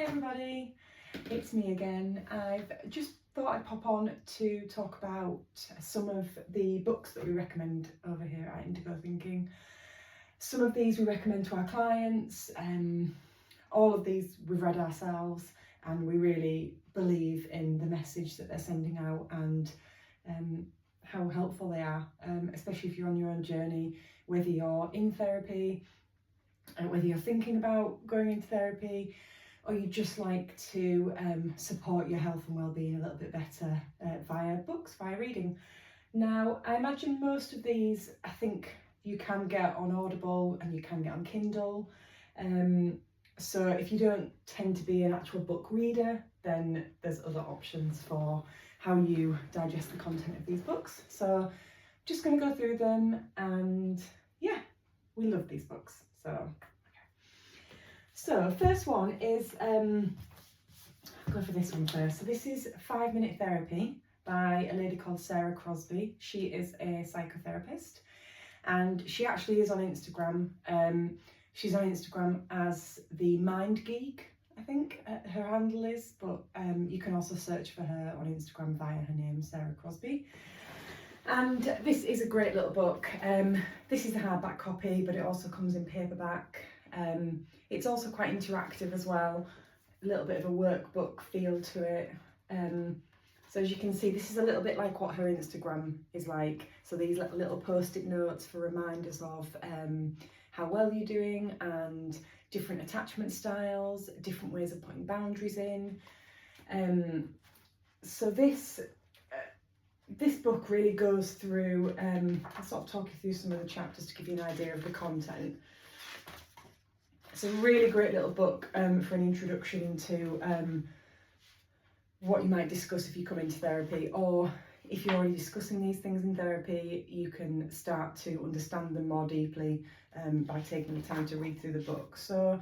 everybody, it's me again. I've just thought I'd pop on to talk about some of the books that we recommend over here at Indigo Thinking. Some of these we recommend to our clients, all of these we've read ourselves, and we really believe in the message that they're sending out and how helpful they are, especially if you're on your own journey, whether you're in therapy, whether you're thinking about going into therapy, or you just like to support your health and well-being a little bit better via books, via reading. Now, I imagine most of these, I think you can get on Audible and you can get on Kindle. So if you don't tend to be an actual book reader, then there's other options for how you digest the content of these books. So just going to go through them, and yeah, we love these books. So first one is, I'll go for this one first. So this is 5 Minute Therapy by a lady called Sarah Crosby. She is a psychotherapist, and she actually is on Instagram. She's on Instagram as the Mind Geek, I think her handle is, but you can also search for her on Instagram via her name, Sarah Crosby. And this is a great little book. This is the hardback copy, but it also comes in paperback. It's also quite interactive as well, a little bit of a workbook feel to it. So as you can see, this is a little bit like what her Instagram is like. So these little post-it notes for reminders of how well you're doing, and different attachment styles, different ways of putting boundaries in. So this book really goes through, I'll sort of talk you through some of the chapters to give you an idea of the content. It's a really great little book for an introduction into what you might discuss if you come into therapy, or if you're already discussing these things in therapy, you can start to understand them more deeply by taking the time to read through the book. So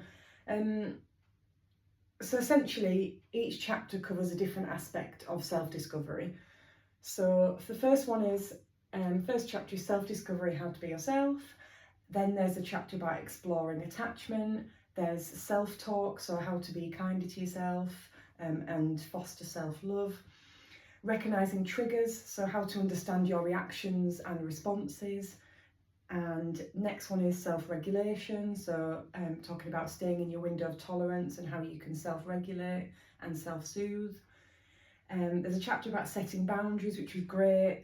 essentially, each chapter covers a different aspect of self-discovery. So the first one is, first chapter is self-discovery, how to be yourself. Then there's a chapter about exploring attachment. There's self-talk, so how to be kinder to yourself and foster self-love. Recognising triggers, so how to understand your reactions and responses. And next one is self-regulation, so talking about staying in your window of tolerance and how you can self-regulate and self-soothe. There's a chapter about setting boundaries, which is great.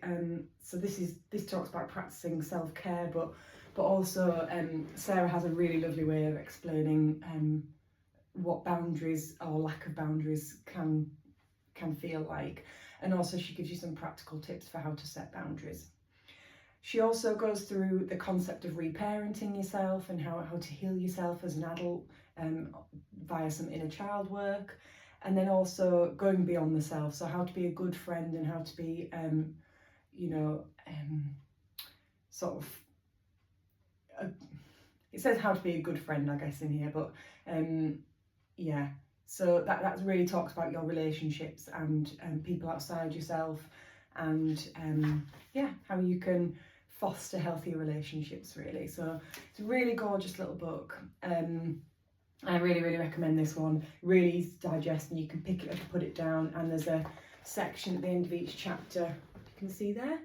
So this talks about practicing self-care, but also Sarah has a really lovely way of explaining what boundaries or lack of boundaries can feel like, and also she gives you some practical tips for how to set boundaries. She also goes through the concept of reparenting yourself and how to heal yourself as an adult via some inner child work. And then also going beyond the self, so how to be a good friend and how to be, it says how to be a good friend, I guess, in here, but yeah. So that really talks about your relationships and people outside yourself, and how you can foster healthy relationships, really. So it's a really gorgeous little book. I really, really recommend this one. Really easy to digest, and you can pick it up and put it down. And there's a section at the end of each chapter, you can see there,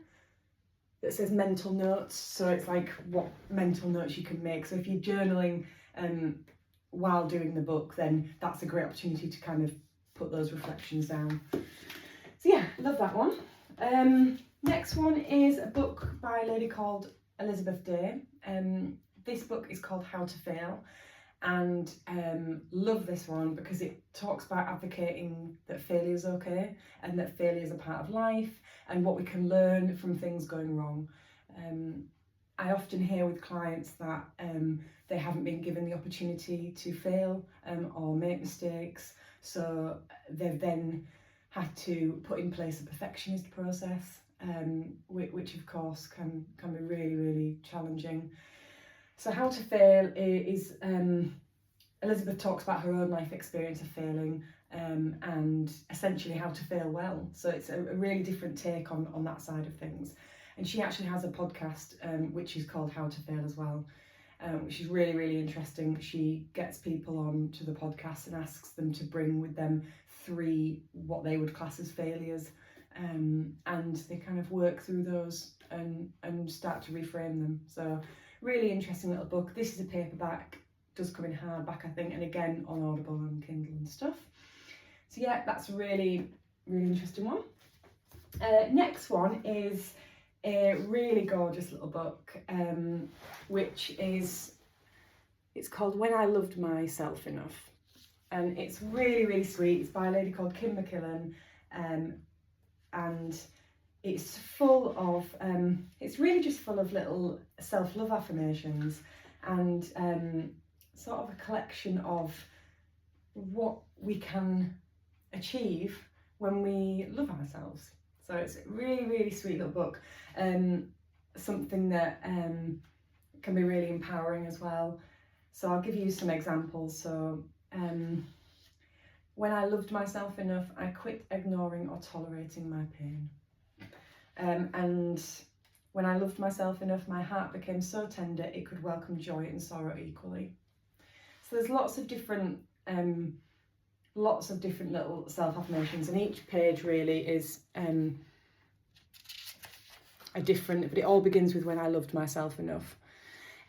that says mental notes. So it's like what mental notes you can make. So if you're journaling while doing the book, then that's a great opportunity to kind of put those reflections down. So yeah, love that one. Next one is a book by a lady called Elizabeth Day. This book is called How to Fail. And love this one because it talks about advocating that failure is okay, and that failure is a part of life, and what we can learn from things going wrong. I often hear with clients that they haven't been given the opportunity to fail or make mistakes, so they've then had to put in place a perfectionist process, which of course can be really, really challenging. So How to Fail is, Elizabeth talks about her own life experience of failing and essentially how to fail well. So it's a really different take on that side of things. And she actually has a podcast which is called How to Fail as well. which is really, really interesting. She gets people on to the podcast and asks them to bring with them 3 what they would class as failures, and they kind of work through those and start to reframe them. So really interesting little book. This is a paperback, does come in hardback I think, and again on Audible and Kindle and stuff. So yeah, that's a really, really interesting one. Next one is a really gorgeous little book, which is, it's called When I Loved Myself Enough, and it's really, really sweet. It's by a lady called Kim McKillen, and it's full of, it's really just full of little self-love affirmations and sort of a collection of what we can achieve when we love ourselves. So it's a really, really sweet little book, something that can be really empowering as well. So I'll give you some examples. So when I loved myself enough, I quit ignoring or tolerating my pain. And when I loved myself enough, my heart became so tender it could welcome joy and sorrow equally. So there's lots of different little self-affirmations, and each page really is a different, but it all begins with when I loved myself enough.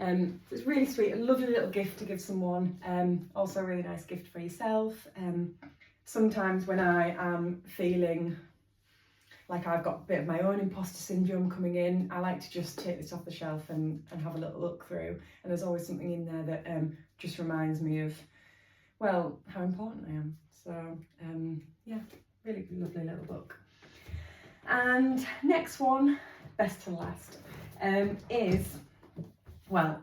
It's really sweet, a lovely little gift to give someone, also a really nice gift for yourself. Sometimes when I am feeling like I've got a bit of my own imposter syndrome coming in, I like to just take this off the shelf and have a little look through, and there's always something in there that just reminds me of, well, how important I am. So yeah, really lovely little book. And next one, best to last, is, well,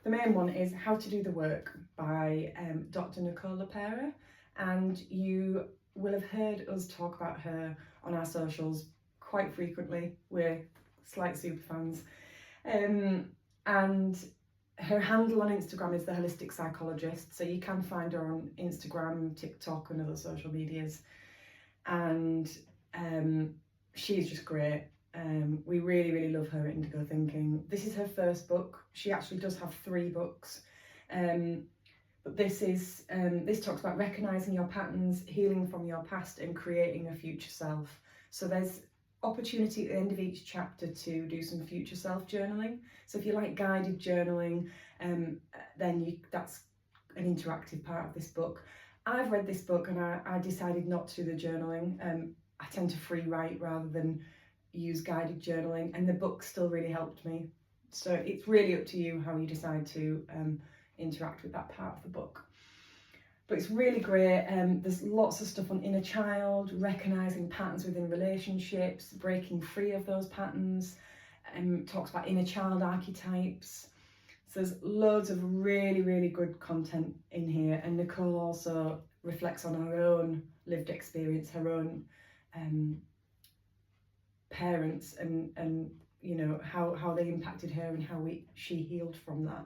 the main one is How to Do the Work by Dr. Nicole LaPera, and you will have heard us talk about her on our socials quite frequently. We're slight super fans, and her handle on Instagram is The Holistic Psychologist, so you can find her on Instagram, TikTok and other social medias, and she's just great. We really, really love her at Indigo Thinking. This is her first book. She actually does have 3 books, but this talks about recognising your patterns, healing from your past and creating a future self. So there's opportunity at the end of each chapter to do some future self journaling. So if you like guided journaling, then that's an interactive part of this book. I've read this book and I decided not to do the journaling. I tend to free write rather than use guided journaling, and the book still really helped me. So it's really up to you how you decide to interact with that part of the book. But it's really great. There's lots of stuff on inner child, recognising patterns within relationships, breaking free of those patterns, talks about inner child archetypes. So there's loads of really, really good content in here. And Nicole also reflects on her own lived experience, her own parents, and you know how they impacted her and how she healed from that.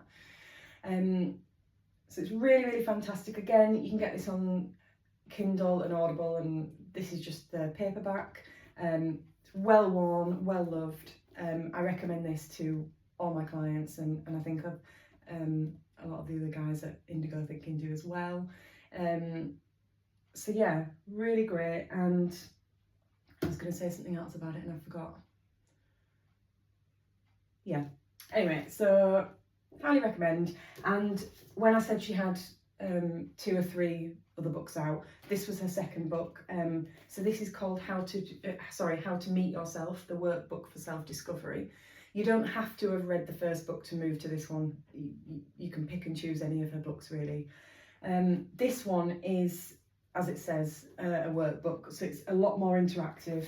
So it's really, really fantastic. Again, you can get this on Kindle and Audible, and this is just the paperback. It's well worn, well loved. I recommend this to all my clients, and I think of a lot of the other guys at Indigo Thinking do as well. So yeah, really great. And I was going to say something else about it and I forgot. Yeah, anyway, so highly recommend. And when I said she had 2 or 3 other books out, this was her second book. So this is called How to Meet Yourself, the Workbook for Self-Discovery. You don't have to have read the first book to move to this one. You can pick and choose any of her books really. This one is, as it says, a workbook, so it's a lot more interactive,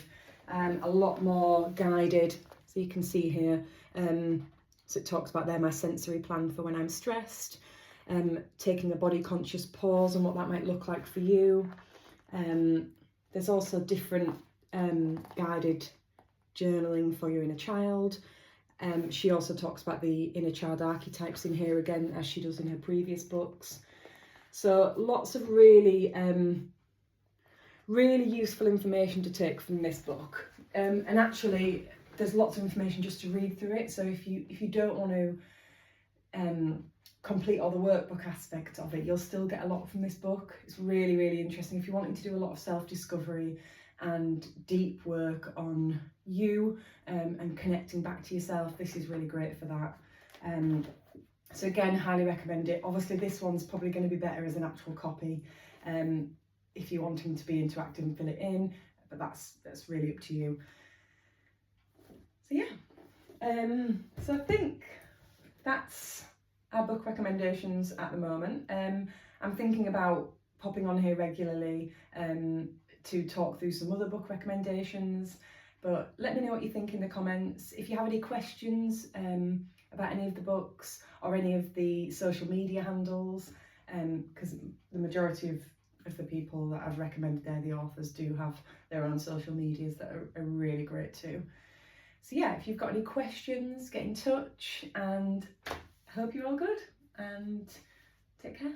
a lot more guided. So you can see here, so it talks about there my sensory plan for when I'm stressed, taking a body conscious pause and what that might look like for you. There's also different guided journaling for your inner child. She also talks about the inner child archetypes in here again, as she does in her previous books. So lots of really, really useful information to take from this book. And actually, there's lots of information just to read through it. So if you don't want to complete all the workbook aspect of it, you'll still get a lot from this book. It's really, really interesting. If you're wanting to do a lot of self-discovery and deep work on you and connecting back to yourself, this is really great for that. So again, highly recommend it. Obviously this one's probably going to be better as an actual copy if you're wanting to be interactive and fill it in, but that's really up to you. So yeah, so I think that's our book recommendations at the moment. I'm thinking about popping on here regularly to talk through some other book recommendations, but let me know what you think in the comments. If you have any questions about any of the books or any of the social media handles, because the majority of the people that I've recommended there, the authors, do have their own social medias that are really great too. So yeah, if you've got any questions, get in touch, and I hope you're all good, and take care.